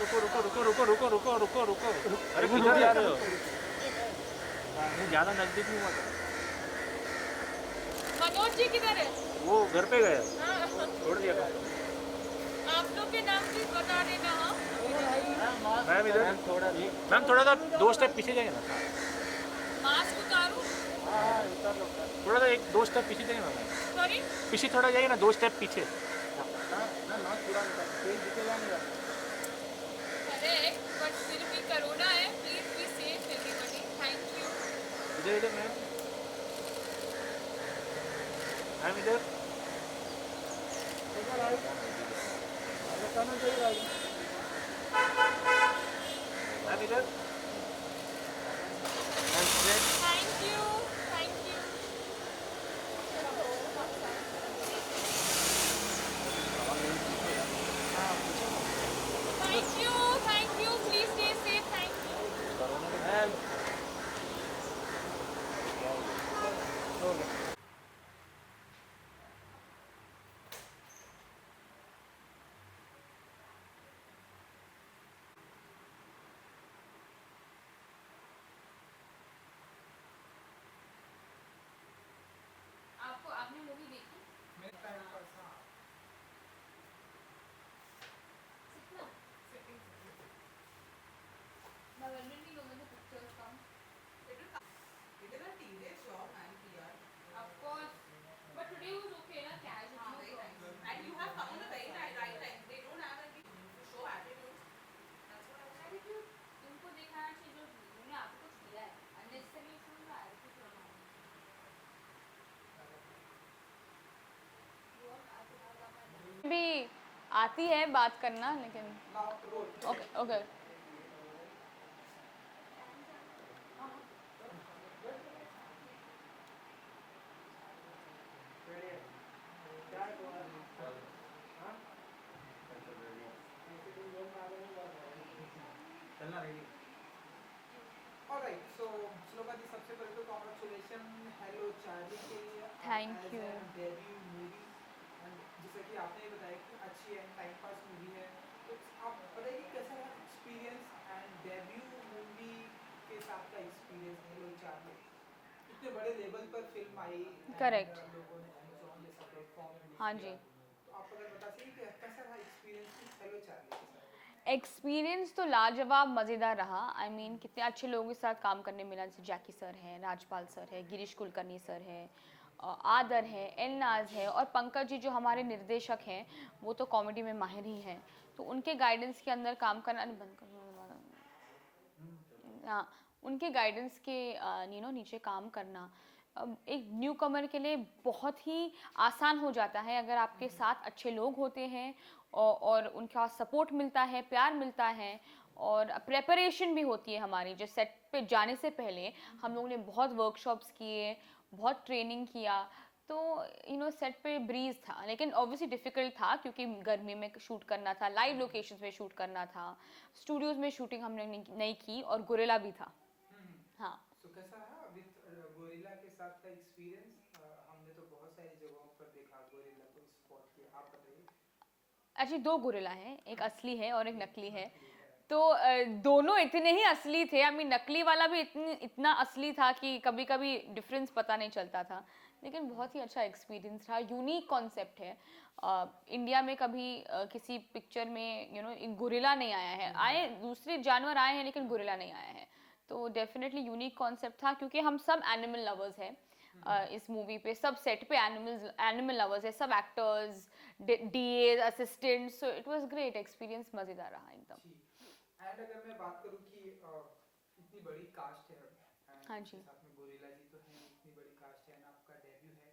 रुको रुको रुको रुको रुको रुको रुको रुको अरे किधर जा रहे हो? नहीं ज़्यादा नज़दीक नहीं हुआ था। मनोज जी किधर है? वो घर पे गए, हाँ, छोड़ दिया था। आप लोग के नाम प्लीज बता देना। हाँ, मैम इधर मैम थोड़ा सा 2 स्टेप पीछे जाइए ना। मास्क उतारूं? थोड़ा सा 1-2 स्टेप पीछे जाइए ना मैम। सॉरी, पीछे थोड़ा जाइए ना, 2 स्टेप पीछे। अरे बट फिर भी कोरोना है, please be safe everybody. Thank you. इधर इधर मैम, मैम इधर। मैम इधर। Ma'am straight। Thank you, thank you. Thank you, thank you, please stay safe. Thank you. Ma'am आपने मूवी देखी? कितना? Now when will we know when the pictures come? It is a tedious job, man, PR. Of course. But today was okay, na? Casual. हाँ, No very nice. problem. And you have come on the very right time. They don't have any to show attitude. That's what I was saying. Attitude तुमको दिखाना चाहिए जो उन्होंने आपको कुछ दिया है। Unnecessary इसमें उनका attitude होना है। भी आती है बात करना, लेकिन Now, roll. Okay okay. चलना रेडी। Alright, so श्लोका जी सबसे पहले तो congratulation हेलो चार्ली के लिए Thank as you. a debut movie and जैसा कि आपने बताया कि अच्छी एंड टाइम पास मूवी है, तो आप बताइए कैसा रहा एक्सपीरियंस एंड डेब्यू मूवी के साथ का एक्सपीरियंस हेलो चार्ली। इतने बड़े लेवल पर फिल्म आई and Correct. लोगों ने Amazon जैसा प्लेटफॉर्म हाँ जी। तो आप अगर बता सकें कि कैसा रहा एक्सपीरियंस हेलो चार्ली के साथ। एक्सपीरियंस तो लाजवाब मज़ेदार रहा। आई मीन कितने अच्छे लोगों के साथ काम करने मिला, जैसे जैकी सर हैं, राजपाल सर है, गिरीश कुलकर्णी सर है, आदर है, एलनाज है, और पंकज जी जो हमारे निर्देशक हैं वो तो कॉमेडी में माहिर ही हैं। तो उनके गाइडेंस के अंदर काम करना, अरे बंद कर, हाँ, उनके गाइडेंस के नीचे काम करना एक न्यू कमर के लिए बहुत ही आसान हो जाता है अगर आपके साथ अच्छे लोग होते हैं और उनका सपोर्ट मिलता है, प्यार मिलता है, और प्रेपरेशन भी होती है हमारी। जो सेट पे जाने से पहले हम लोगों ने बहुत वर्कशॉप्स किए, बहुत ट्रेनिंग किया। तो सेट पे ब्रीज था, लेकिन ऑब्वियसली डिफ़िकल्ट था क्योंकि गर्मी में शूट करना था, लाइव लोकेशंस पे शूट करना था, स्टूडियोज़ में शूटिंग हमने नहीं की, और गोरिल्ला भी था। हाँ, सो कैसा रहा विद गोरिल्ला के साथ का एक्सपीरियंस। हमने तो बहुत सारी जगहों पर देखा गोरिल्ला को स्पॉट किया, आप बताइए। एक्चुअली 2 गोरिल्ला हैं, एक असली है और एक नकली है। तो दोनों इतने ही असली थे। आई मीन नकली वाला भी इतना असली था कि कभी कभी डिफरेंस पता नहीं चलता था, लेकिन बहुत ही अच्छा एक्सपीरियंस रहा। यूनिक कॉन्सेप्ट है। इंडिया में कभी किसी पिक्चर में एक गोरिल्ला नहीं आया है। आए दूसरे जानवर आए हैं, लेकिन गोरिल्ला नहीं आया है। तो डेफिनेटली यूनिक कॉन्सेप्ट था, क्योंकि हम सब एनिमल लवर्स हैं। इस मूवी पे सब सेट पे एनिमल लवर्स है, सब actors, DA assistant. So it was great experience, मज़ेदार रहा एकदम। एंड अगर मैं बात करूं कि इतनी बड़ी कास्ट है हाँ एंड जी। साथ में गोरिल्ला जी तो हैं, इतनी बड़ी कास्ट है एंड आपका डेब्यू है,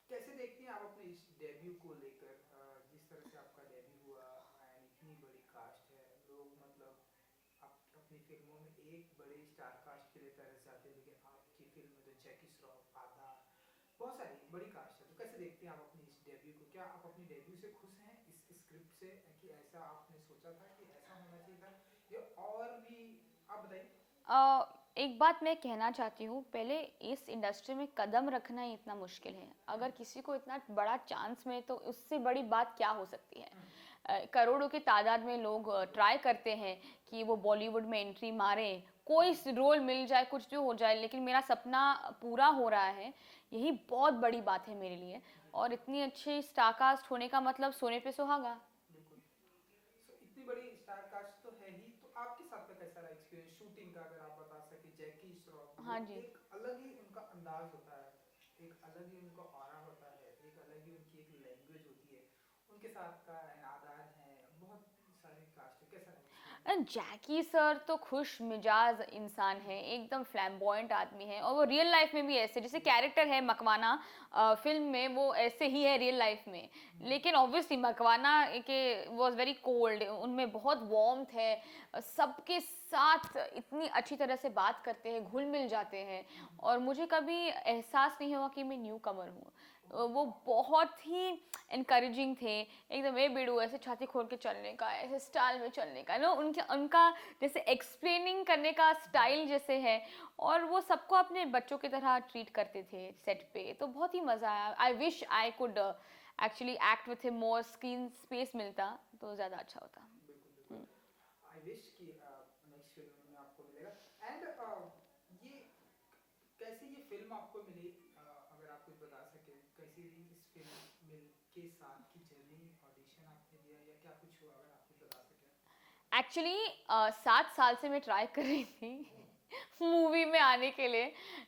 कैसे देखती हैं आप अपने इस डेब्यू को लेकर? जिस तरह से आपका डेब्यू हुआ एंड इतनी बड़ी कास्ट है, लोग मतलब आप अपनी फिल्मों में एक बड़े स्टार कास्ट के लिए तरस जाते हैं, लेकिन आपकी फिल्म में तो जैकी श्रॉफ, आदा, बहुत सारी बड़ी कास्ट है, तो कैसे देखते हैं आप अपनी इस डेब्यू को? क्या आप अपनी डेब्यू से खुश हैं, इस स्क्रिप्ट से, कि ऐसा आपने सोचा था कि ऐसा होना चाहिए था, या और भी आप बताइए। एक बात मैं कहना चाहती हूँ, पहले इस इंडस्ट्री में कदम रखना ही इतना मुश्किल है। अगर किसी को इतना बड़ा चांस मिले तो उससे बड़ी बात क्या हो सकती है। करोड़ों की तादाद में लोग ट्राई करते हैं कि वो बॉलीवुड में एंट्री मारे, कोई रोल मिल जाए, कुछ भी हो जाए, लेकिन मेरा सपना पूरा हो रहा है, यही बहुत बड़ी बात है मेरे लिए। और इतनी अच्छी स्टारकास्ट होने का मतलब सोने पे सुहागा। बिल्कुल। सो इतनी बड़ी स्टार कास्ट तो है ही, तो आपके साथ का कैसा रहा एक्सपीरियंस शूटिंग का, अगर आप बता सके? जैकी श्रॉफ वो हाँ जी। एक अलग ही उनका अंदाज होता है, एक अलग ही उनका ऑरा होता है, एक अलग ही उनकी एक लैंग्वेज होती है, उनके साथ का आदान है, बहुत सारी कास्ट है, कैसा रहा एक्सपीरियंस? जैकी सर तो खुश मिजाज इंसान है, एकदम फ्लैम्बॉयंट आदमी है, और वो रियल लाइफ में भी ऐसे, जैसे कैरेक्टर है मकवाना फिल्म में, वो ऐसे ही है रियल लाइफ में। लेकिन ऑब्वियसली मकवाना के वॉज वेरी कोल्ड, उनमें बहुत वार्मथ है, सबके साथ इतनी अच्छी तरह से बात करते हैं, घुल मिल जाते हैं, और मुझे कभी एहसास नहीं हुआ कि मैं न्यू कमर हूँ। वो बहुत ही इनकरेजिंग थे, एकदम ए बेडू ऐसे छाती खोल के चलने का, ऐसे स्टाइल में चलने का, नो उनके उनका जैसे एक्सप्लेनिंग करने का स्टाइल जैसे है, और वो सबको अपने बच्चों की तरह ट्रीट करते थे सेट पे, तो बहुत ही मज़ा आया। I wish I could actually act with him more, screen space मिलता तो ज़्यादा अच्छा होता। बिल्कुल बिल्कुल। आई विश कि नेक्स्ट फिल्म में आपको मिलेगा। एंड ये कैसी ये फिल्म आपको मिली, अगर आप कुछ बता सके, कैसी रही इस फिल्म मिल के साथ की जर्नी, ऑडिशन आपने दिया या क्या कुछ हुआ, अगर आप कुछ बता सके? एक्चुअली 7 साल से मैं ट्राई कर रही थी मूवी में आने के लिए,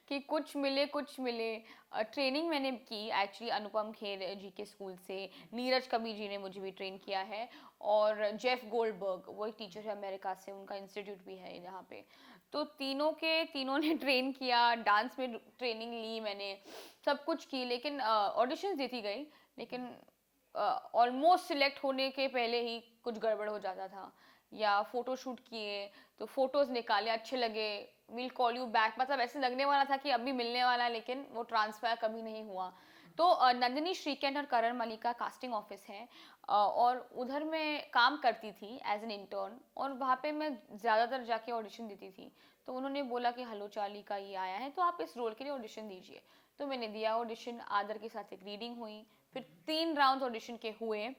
कि कुछ मिले कुछ मिले। ट्रेनिंग मैंने की एक्चुअली अनुपम खेर जी के स्कूल से, नीरज कबीर जी ने मुझे भी ट्रेन किया है, और जेफ गोल्डबर्ग वो एक टीचर है अमेरिका से, उनका इंस्टीट्यूट भी है यहाँ पे। तो तीनों ने ट्रेन किया, डांस में ट्रेनिंग ली मैंने, सब कुछ की, लेकिन ऑडिशंस देती गई, लेकिन ऑलमोस्ट सिलेक्ट होने के पहले ही कुछ गड़बड़ हो जाता था, या फोटो शूट किए तो फोटोज निकाले, अच्छे लगे, विल कॉल यू बैक, मतलब ऐसे लगने वाला था कि अभी मिलने वाला है, लेकिन वो ट्रांसफर कभी नहीं हुआ। तो नंदिनी श्रीकेंट और करण मलिका कास्टिंग ऑफिस है, और उधर मैं काम करती थी एज एन इंटर्न, और वहाँ पे मैं ज़्यादातर जाके ऑडिशन देती थी। तो उन्होंने बोला कि हेलो चार्ली का ये आया है, तो आप इस रोल के लिए ऑडिशन दीजिए। तो मैंने दिया ऑडिशन, आदर के साथ एक रीडिंग हुई, फिर 3 राउंड ऑडिशन के हुए।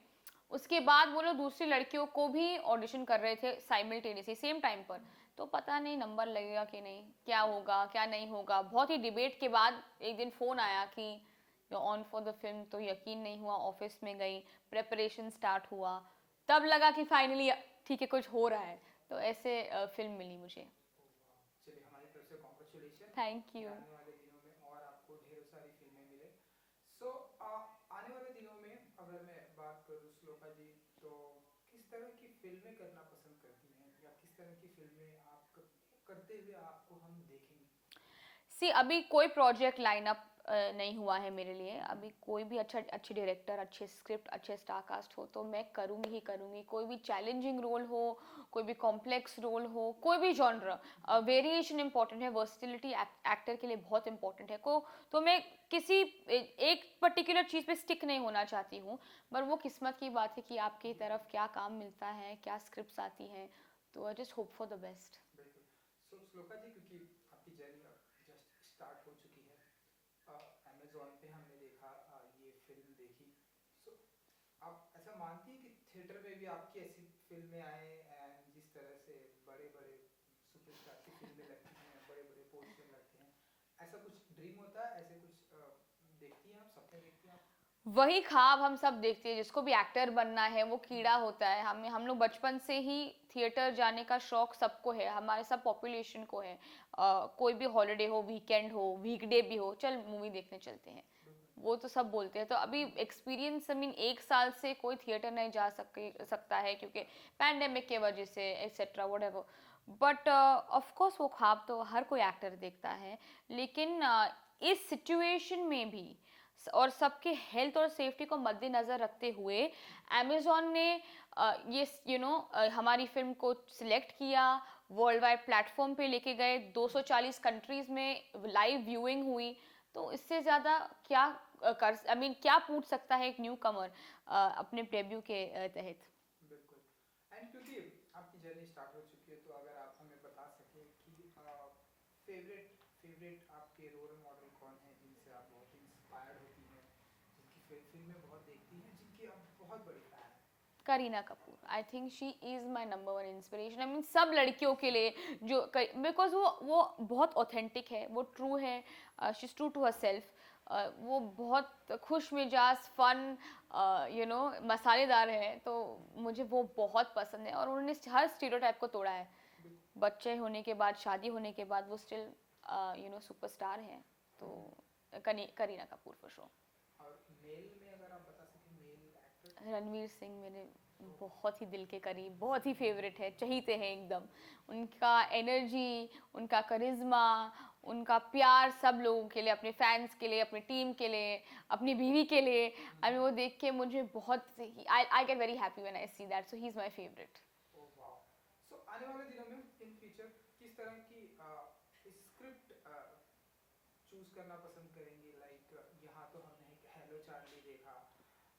उसके बाद वो लोग दूसरी लड़कियों को भी ऑडिशन कर रहे थे साइमल्टेनियसली सेम टाइम पर। तो पता नहीं नंबर लगेगा कि नहीं, क्या होगा क्या नहीं होगा, बहुत ही डिबेट के बाद एक दिन फ़ोन आया कि you on for the film. तो यकीन नहीं हुआ, ऑफिस में गई, प्रेपरेशन स्टार्ट हुआ, तब लगा कि फाइनली ठीक है कुछ हो रहा है। तो ऐसे फिल्म मिली मुझे। चलिए, हमारी तरफ से कॉन्ग्रेचुलेशन थैंक कि यू। आने वाले दिनों में और आपको ढेरों सारी फिल्में मिले। सो आने वाले दिनों में अगर मैं बात करूँ श्लोका जी, तो किस तरह की फिल्में करना पसंद करती हैं, या किस तरह की फिल्में आप करते हुए आपको हम देखेंगे? सी अभी कोई प्रोजेक्ट लाइन अप नहीं हुआ है मेरे लिए, अभी कोई भी अच्छे डायरेक्टर, अच्छे स्क्रिप्ट, अच्छे स्टारकास्ट हो तो मैं करूँगी ही करूँगी। कोई भी चैलेंजिंग रोल हो, कोई भी कॉम्प्लेक्स रोल हो, कोई भी जॉनर, वेरिएशन इंपॉर्टेंट है, वर्सिटिलिटी एक्टर के लिए बहुत इंपॉर्टेंट है। तो मैं किसी एक पर्टिकुलर चीज़ पे स्टिक नहीं होना चाहती हूँ, पर वो किस्मत की बात है कि आपकी तरफ क्या काम मिलता है, क्या स्क्रिप्ट्स आती हैं। तो I just hope for the best. बिल्कुल। सो श्लोका जी, क्योंकि आपकी जर्नी अब जस्ट स्टार्ट हो चुकी है, अमेजोन पे हमने देखा, ये फिल्म देखी। सो आप ऐसा मानती हैं कि थिएटर में भी आपकी ऐसी फिल्में आए, एंड जिस तरह से बड़े बड़े सुपरस्टार की फिल्में लगती हैं, बड़े बड़े पोस्टर लगते हैं, ऐसा कुछ ड्रीम होता है, ऐसे कुछ देखती हैं आप, सपने देखती हैं आप? वही ख्वाब हम सब देखते हैं, जिसको भी एक्टर बनना है वो कीड़ा होता है। हम लोग बचपन से ही थिएटर जाने का शौक सबको है, हमारे सब पॉपुलेशन को है। कोई भी हॉलीडे हो, वीकेंड हो, वीकडे भी हो, चल मूवी देखने चलते हैं, वो तो सब बोलते हैं। तो अभी एक्सपीरियंस, आई मीन 1 साल से कोई थिएटर नहीं जा सकता है, क्योंकि पैंडेमिक के वजह से etcetera whatever. But of course वो ख्वाब तो हर कोई एक्टर देखता है, लेकिन इस सिचुएशन में भी और सबके हेल्थ और सेफ्टी को मद्देनज़र रखते हुए अमेज़ॉन ने ये हमारी फिल्म को सिलेक्ट किया, वर्ल्ड वाइड प्लेटफॉर्म पे लेके गए, 240 कंट्रीज़ में लाइव व्यूइंग हुई। तो इससे ज़्यादा क्या क्या पूछ सकता है एक न्यू कमर अपने डेब्यू के तहत। बिल्कुल। एंड क्योंकि आपकी जर्नी स्टार्ट हो चुकी है, तो अगर आप हमें बता सकें कि फेवरेट फेवरेट आपके रोल मॉडल कौन है, जिनसे आप बहुत इंस्पायर्ड होती हैं, जिनकी फिल्में बहुत देखती हैं, जिनकी आप बहुत बड़ी फैन हैं? Kareena Kapoor, I think she is my number one inspiration. I mean सब लड़कियों के लिए जो, बिकॉज वो बहुत ऑथेंटिक है, वो ट्रू है, she is true to herself. वो बहुत खुश मिजाज, फन, यू नो, मसालेदार है, तो मुझे वो बहुत पसंद है। और उन्होंने हर स्टीरियोटाइप को तोड़ा है। बच्चे होने के बाद, शादी होने के बाद वो स्टिल यू नो सुपरस्टार हैं। तो करीना कपूर फॉर श्योर। और मेल में अगर आप बता सकें, मेल एक्टर? रणवीर सिंह मेरे बहुत ही दिल के करीब, बहुत ही फेवरेट है, चहीते हैं एकदम। उनका एनर्जी, उनका करिश्मा, उनका प्यार सब लोगों के लिए, अपने फैंस के लिए, अपनी टीम के लिए, अपनी बीवी के लिए। आई मीन वो देख के मुझे बहुत, I get very happy when I see that, so he is my favourite. Oh wow. So आने वाले दिनों में इन फ्यूचर किस तरह की स्क्रिप्ट चूज करना पसंद करेंगी? लाइक यहाँ तो हमने एक हेलो चार्ली देखा,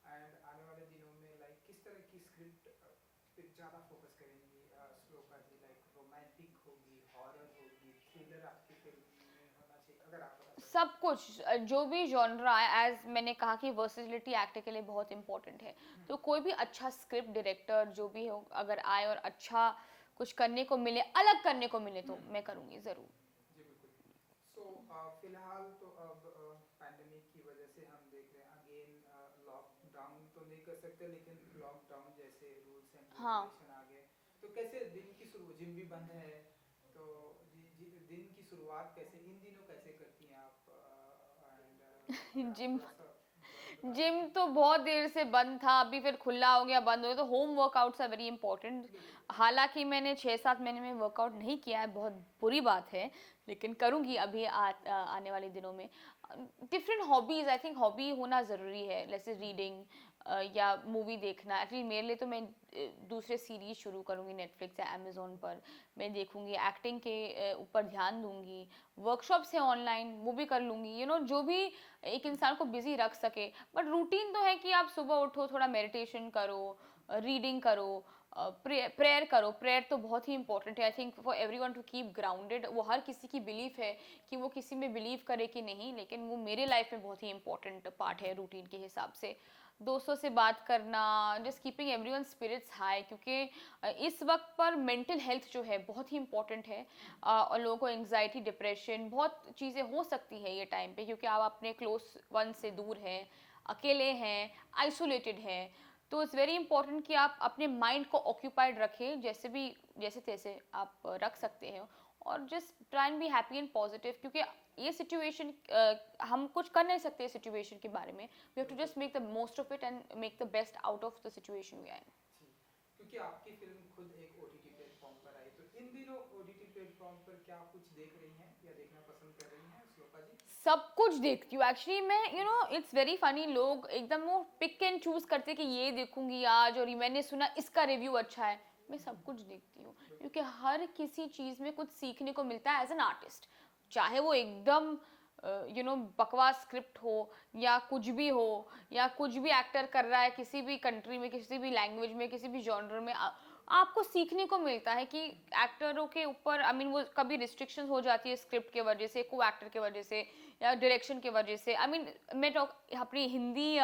एंड आने वाले दिनों में लाइक किस तरह की स्क्रिप्ट पे ज़्यादा फोकस करेंगी श्लोका जी? लाइक रोमांटिक होगी, हॉरर होगी, थ्रिलर आपकी फिल्म में होना चाहिए, अगर आप बता सकें। सब कुछ, जो भी जॉनरा है, एज मैंने कहा कि वर्सेटिलिटी एक्टर के लिए बहुत इंपॉर्टेंट है। तो कोई भी अच्छा स्क्रिप्ट डायरेक्टर जो भी हो, अगर आए और अच्छा कुछ करने को मिले, अलग करने को मिले, तो मैं करूँगी ज़रूर। जी बिल्कुल। सो फिलहाल तो अब पैंडेमिक की वजह से हम देख रहे हैं अगेन, लॉकडाउन तो नहीं कर सकते, लेकिन लॉकडाउन जैसे रूल्स एंड हाँ। रेगुलेशन आ गए। तो कैसे दिन की शुरू, जिम भी बंद है, तो दिन की शुरुआत कैसे, इन दिनों कैसे करती हैं आप? जिम जिम तो बहुत देर से बंद था, अभी फिर खुला हो गया, बंद हो गया। तो home workouts are very important. हालांकि मैंने 6-7 महीने में वर्कआउट नहीं किया है, बहुत बुरी बात है, लेकिन करूँगी अभी आने वाले दिनों में। Different hobbies, I think hobby होना ज़रूरी है, जैसे रीडिंग या मूवी देखना। एक्चुअली मेरे लिए तो मैं दूसरे सीरीज शुरू करूँगी नेटफ्लिक्स या अमेज़ोन पर, मैं देखूँगी, एक्टिंग के ऊपर ध्यान दूँगी। वर्कशॉप्स है ऑनलाइन, वो भी कर लूँगी, यू नो, जो भी एक इंसान को बिजी रख सके। बट रूटीन तो है कि आप सुबह उठो, थोड़ा मेडिटेशन करो, रीडिंग करो, प्रेयर करो। प्रेयर तो बहुत ही इंपॉर्टेंट है, I think, for everyone to keep grounded. वो हर किसी की बिलीफ है कि वो किसी में बिलीव करे कि नहीं, लेकिन वो मेरे लाइफ में बहुत ही इंपॉर्टेंट पार्ट है रूटीन के हिसाब से। दोस्तों से बात करना, just keeping everyone spirits high, क्योंकि इस वक्त पर मेंटल हेल्थ जो है बहुत ही इंपॉर्टेंट है। और लोगों को एंग्जाइटी, डिप्रेशन, बहुत चीज़ें हो सकती है ये टाइम पे, क्योंकि आप अपने क्लोज वन से दूर हैं, अकेले हैं, आइसोलेटेड हैं। तो इट्स वेरी इंपॉर्टेंट कि आप अपने माइंड को ऑक्यूपाइड रखें, जैसे तैसे आप रख सकते हैं। और just try and be happy and positive, क्योंकि ये सिचुएशन, हम कुछ कर नहीं सकते सिचुएशन के बारे में। We have to just make the most of it and make the best out of the situation we are in. जी, क्योंकि आपकी फिल्म खुद एक ओटीटी प्लेटफॉर्म पर आई, तो इन दिनों ओटीटी प्लेटफॉर्म पर क्या कुछ देख रही हैं या देखना पसंद कर रही हैं श्लोका जी? सब कुछ देखती हूँ एक्चुअली मैं, you know, it's very funny, लोग एकदम वो पिक एंड चूज करते कि ये देखूंगी आज, और मैंने सुना इसका रिव्यू अच्छा है। मैं सब कुछ देखती हूँ, क्योंकि हर किसी चीज़ में कुछ सीखने को मिलता है एज एन आर्टिस्ट। चाहे वो एकदम यू नो बकवास स्क्रिप्ट हो, या कुछ भी हो, या कुछ भी एक्टर कर रहा है किसी भी कंट्री में, किसी भी लैंग्वेज में, किसी भी जॉनर में, आपको सीखने को मिलता है कि एक्टरों के ऊपर, आई मीन, वो कभी रिस्ट्रिक्शंस हो जाती है स्क्रिप्ट के वजह से, को एक्टर के वजह से, या डायरेक्शन के वजह से। आई मीन, मैं अपनी हिंदी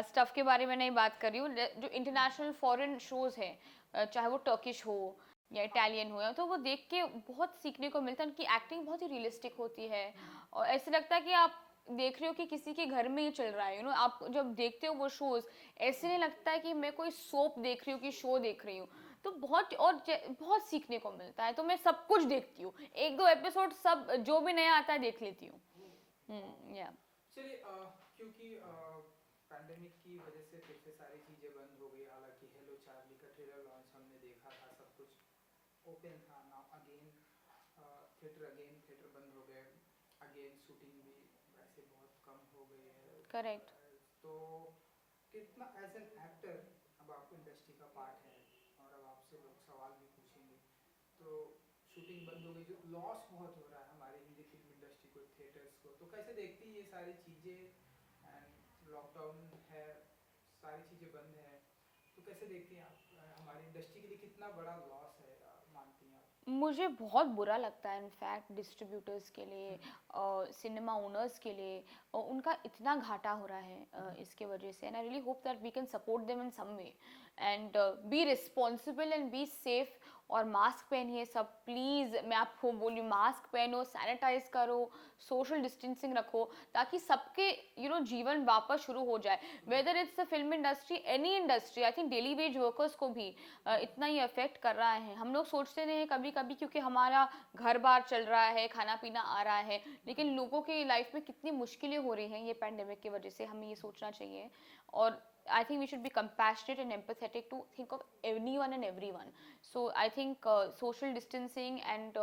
स्टफ के बारे में नहीं बात कर रही हूँ, जो इंटरनेशनल फॉरेन शोज हैं, चाहे वो टर्किश हो या इटालियन हो, तो वो देख के बहुत सीखने को मिलता है। उनकी एक्टिंग बहुत ही रियलिस्टिक होती है, और ऐसे लगता है कि आप देख रहे हो कि किसी के घर में ही चल रहा है। यू नो, आप जब देखते हो वो शोज, ऐसे नहीं लगता है कि मैं कोई सोप देख रही हूँ कि शो देख रही हूँ। तो बहुत सीखने को मिलता है। तो मैं सब कुछ देखती हूँ, 1-2 एपिसोड सब जो भी नया आता है देख लेती हूँ। या चलिए, क्योंकि पैंडेमिक की वजह से फिर से सारी चीज़ें बंद हो गई, हालांकि हेलो चार्ली का ट्रेलर लॉन्च हमने देखा था, सब कुछ ओपन था। नाउ अगेन थिएटर बंद हो गए, अगेन शूटिंग भी वैसे बहुत कम हो गई है। करेक्ट। तो कितना एज एन एक्टर, अब आप इंडस्ट्री का पार्ट है और अब आपसे लोग सवाल भी पूछेंगे, तो शूटिंग बंद हो गई, जो लॉस बहुत हो रहा है हमारे हिंदी फिल्म इंडस्ट्री को, थिएटर्स को, तो कैसे देखती है ये सारी चीज़ें? एंड लॉकडाउन है, सारी चीज़ें बंद है, तो कैसे देखती हैं आप? हमारी इंडस्ट्री के लिए कितना बड़ा लॉस है, मानती हैं आप? मुझे बहुत बुरा लगता है इनफैक्ट डिस्ट्रीब्यूटर्स के लिए, सिनेमा ओनर्स के लिए, उनका इतना घाटा हो रहा है इसके वजह से, and I really hope that we can support them in some way and be responsible and be safe. और मास्क पहनिए सब प्लीज़, मैं आपको बोली मास्क पहनो, सैनिटाइज करो, सोशल डिस्टेंसिंग रखो, ताकि सबके जीवन वापस शुरू हो जाए, whether it's the film industry, any industry. I think daily veg workers को भी इतना ही अफेक्ट कर रहा है। हम लोग सोचते नहीं कभी कभी क्योंकि हमारा घर बार चल रहा है, खाना पीना आ रहा है, लेकिन लोगों की लाइफ में कितनी मुश्किलें हो रही हैं ये पैंडेमिक की वजह से, हमें ये सोचना चाहिए। और I think we should be compassionate and empathetic to think of anyone and everyone. So I think social distancing and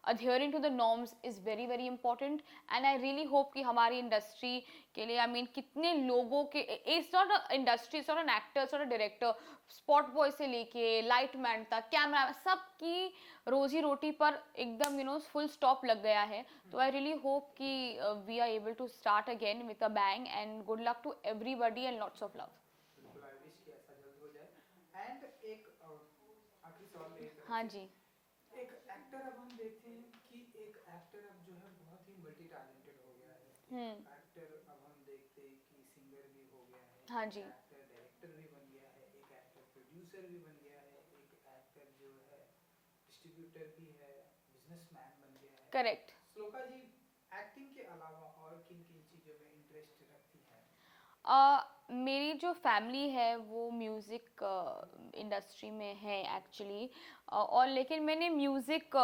adhering to the norms is very very important. And I really hope कि हमारी industry के लिए, I mean कितने लोगों के, it's not an industry, it's not an actor, it's not a director, spot boy से लेके light man तक, कैमरा, सबकी रोजी रोटी पर एकदम फुल स्टॉप लग गया है। तो आई रियली होप कि we are able to start again with a bang, and good luck to everybody and lots of love. बिल्कुल, आई विश कि ऐसा जल्द हो जाए। एंड एक आखिरी सवाल मेरी तरफ हाँ से, जी। एक एक्टर अब हम देखते हैं कि एक एक्टर अब जो है बहुत ही मल्टी टैलेंटेड हो गया है। एक्टर अब हम देखते हैं कि सिंगर भी हो गया है, हाँ जी। एक्टर डायरेक्टर भी बन गया है, एक एक्टर प्रोड्यूसर भी बन गया है, एक एक्टर जो है डिस्ट्रीब्यूटर भी है, बिजनेसमैन बन गया है। करेक्ट। श्लोका जी, एक्टिंग के अलावा और किन किन चीज़ों में इंटरेस्ट रखती हैं? मेरी जो फैमिली है वो म्यूज़िक इंडस्ट्री में है एक्चुअली, और लेकिन मैंने म्यूज़िक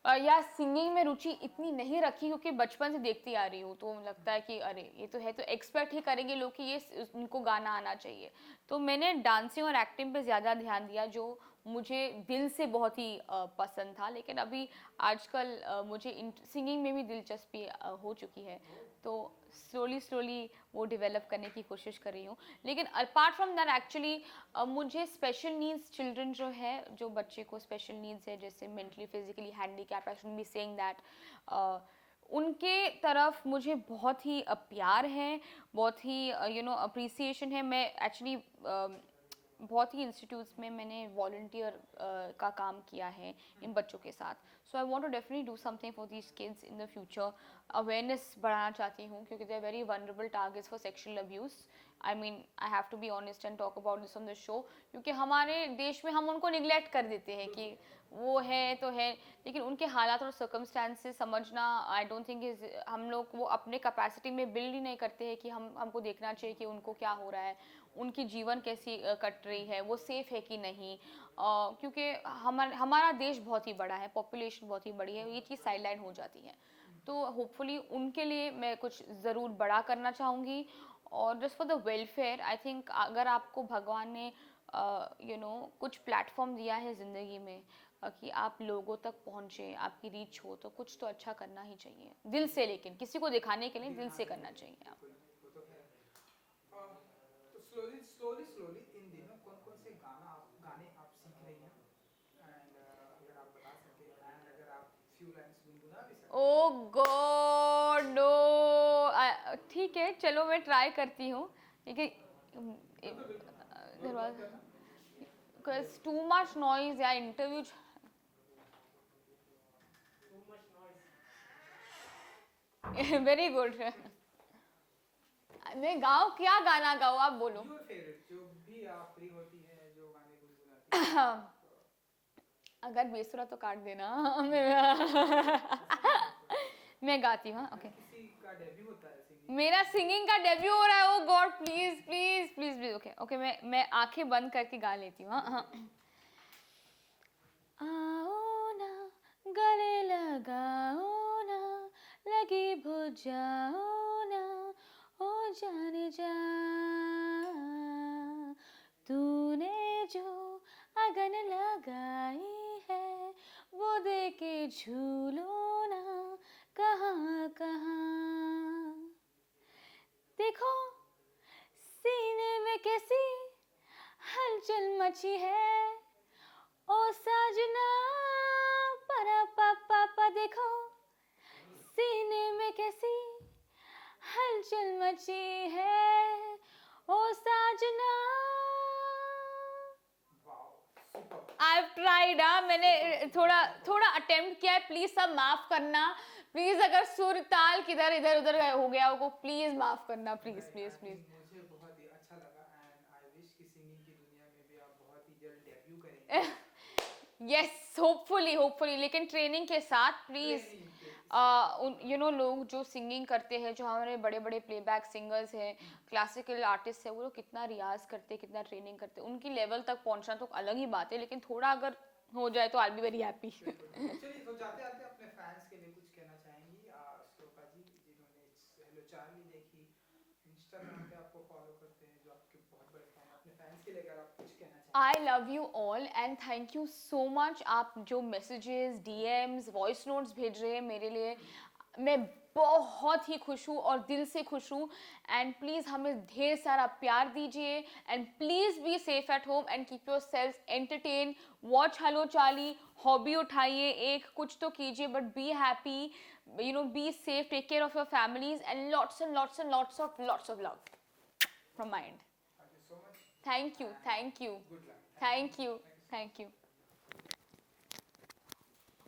या सिंगिंग में रुचि इतनी नहीं रखी क्योंकि बचपन से देखती आ रही हूँ, तो लगता है कि अरे ये तो है, तो एक्सपेक्ट ही करेंगे लोग कि ये उनको गाना आना चाहिए। तो मैंने डांसिंग और एक्टिंग पे ज़्यादा ध्यान दिया, जो मुझे दिल से बहुत ही पसंद था। लेकिन अभी आजकल मुझे सिंगिंग में भी दिलचस्पी हो चुकी है, तो स्लोली वो डेवलप करने की कोशिश कर रही हूँ। लेकिन अपार्ट फ्रॉम दैट एक्चुअली मुझे स्पेशल नीड्स चिल्ड्रन जो है, जो बच्चे को स्पेशल नीड्स है, जैसे mentally physically handicap, I should be saying that, उनके तरफ मुझे बहुत ही प्यार है, बहुत ही अप्रिसिएशन है। मैं एक्चुअली बहुत ही इंस्टीट्यूट्स में मैंने वॉल्टियर का काम किया है इन बच्चों के साथ। So I want to definitely do something for these kids in the future. Awareness बढ़ाना चाहती हूँ क्योंकि they are very vulnerable targets for sexual abuse. I mean I have to be honest and talk about this on the show, क्योंकि हमारे देश में हम उनको निगलेक्ट कर देते हैं कि वो है तो है, लेकिन उनके हालात और सर्कमस्टांसेस समझना, आई डोंट थिंक इज, हम लोग वो अपने कैपेसिटी में बिल्ड ही नहीं करते हैं कि हमको देखना चाहिए कि उनको क्या हो रहा है, उनकी जीवन कैसी कट रही है, वो सेफ है कि नहीं, क्योंकि हमारा देश बहुत ही बड़ा है, पॉपुलेशन बहुत ही बड़ी है, ये चीज़ साइडलाइन हो जाती है। तो होपफुली उनके लिए मैं कुछ ज़रूर बड़ा करना चाहूँगी। और just for the welfare, I think अगर आपको भगवान ने कुछ प्लेटफॉर्म दिया है ज़िंदगी में कि आप लोगों तक पहुँचे, आपकी रीच हो, तो कुछ तो अच्छा करना ही चाहिए दिल से, लेकिन किसी को दिखाने के लिए दिल से करना चाहिए आप। वो तो है। तो स्लोली इन दिनों कौन-कौन से गाने आप सीख रही हैं? एंड अगर आप बता सके, एंड अगर आप फ्यू लाइन्स गुनगुना भी सके। ओ गॉड नो, ठीक है चलो मैं ट्राई करती हूँ, लेकिन दरवाजा, बिकॉज टू मच नॉइज या इंटरव्यू। Very good. मैं गाऊँ, क्या गाना गाऊँ आप बोलो। योर फेवरेट, जो भी आप फ्री होती है, जो गाने गुनगुनाती हैं। अगर बेसुरा तो काट देना। मैं गाती हूँ, ओके। किसी का डेब्यू होता है सिंगिंग? मेरा सिंगिंग का डेब्यू हो रहा है, oh God please please please please, okay okay, मैं आंखें बंद करके गा लेती हूँ। हाँ, आओ ना गले लगाओ ना, लगी भुज जाओ ना, ओ जाने जा, तूने जो अगन लगाई है वो दे के झूलो ना, कहाँ कहाँ। देखो सीने में कैसी हलचल मची है, ओ साजना परा पापा, देखो सीने में कैसी हलचल मची है, ओ साजना। Wow, super. I've tried, मैंने थोड़ा अटेम्प्ट किया है, प्लीज सब माफ करना, प्लीज अगर सुर ताल किधर इधर उधर हो गया हो प्लीज माफ करना, प्लीज प्लीज प्लीज। मुझे बहुत ही अच्छा लगा एंड आई विश कि सिंगिंग की दुनिया में भी आप बहुत ही जल्द डेब्यू करेंगे। यस, होपफुली, लेकिन ट्रेनिंग के साथ प्लीज। लोग जो सिंगिंग करते हैं, जो हमारे बड़े बड़े प्लेबैक सिंगर्स हैं, क्लासिकल आर्टिस्ट है, वो लोग कितना रियाज करते हैं, कितना ट्रेनिंग करते हैं, उनकी लेवल तक पहुंचना तो अलग ही बात है, लेकिन थोड़ा अगर हो जाए तो आई बी वेरी हैप्पी। चलिए तो जाते आते अपने फैंस के लिए कुछ कहना चाहेंगी श्लोका जी, जिन्होंने हेलो चार्ली देखी, इंस्टाग्राम पे आपको फॉलो करते हैं, जो आपके बहुत बड़े फैन हैं, अपने फैंस के लिए अगर आप कुछ कहना चाहें। I love you all and thank you so much. आप जो मैसेजेस, डीएम्स, वॉइस नोट्स भेज रहे हैं मेरे लिए, मैं बहुत ही खुश हूँ और दिल से खुश हूँ। एंड प्लीज़ हमें ढेर सारा प्यार दीजिए and please be safe at home and keep yourself entertain. Watch Hello Charlie, hobby उठाइए, एक कुछ तो कीजिए, but be happy, be safe, take care of your families and lots of love from my end. Thank you so much. Thank you good luck. Thank you.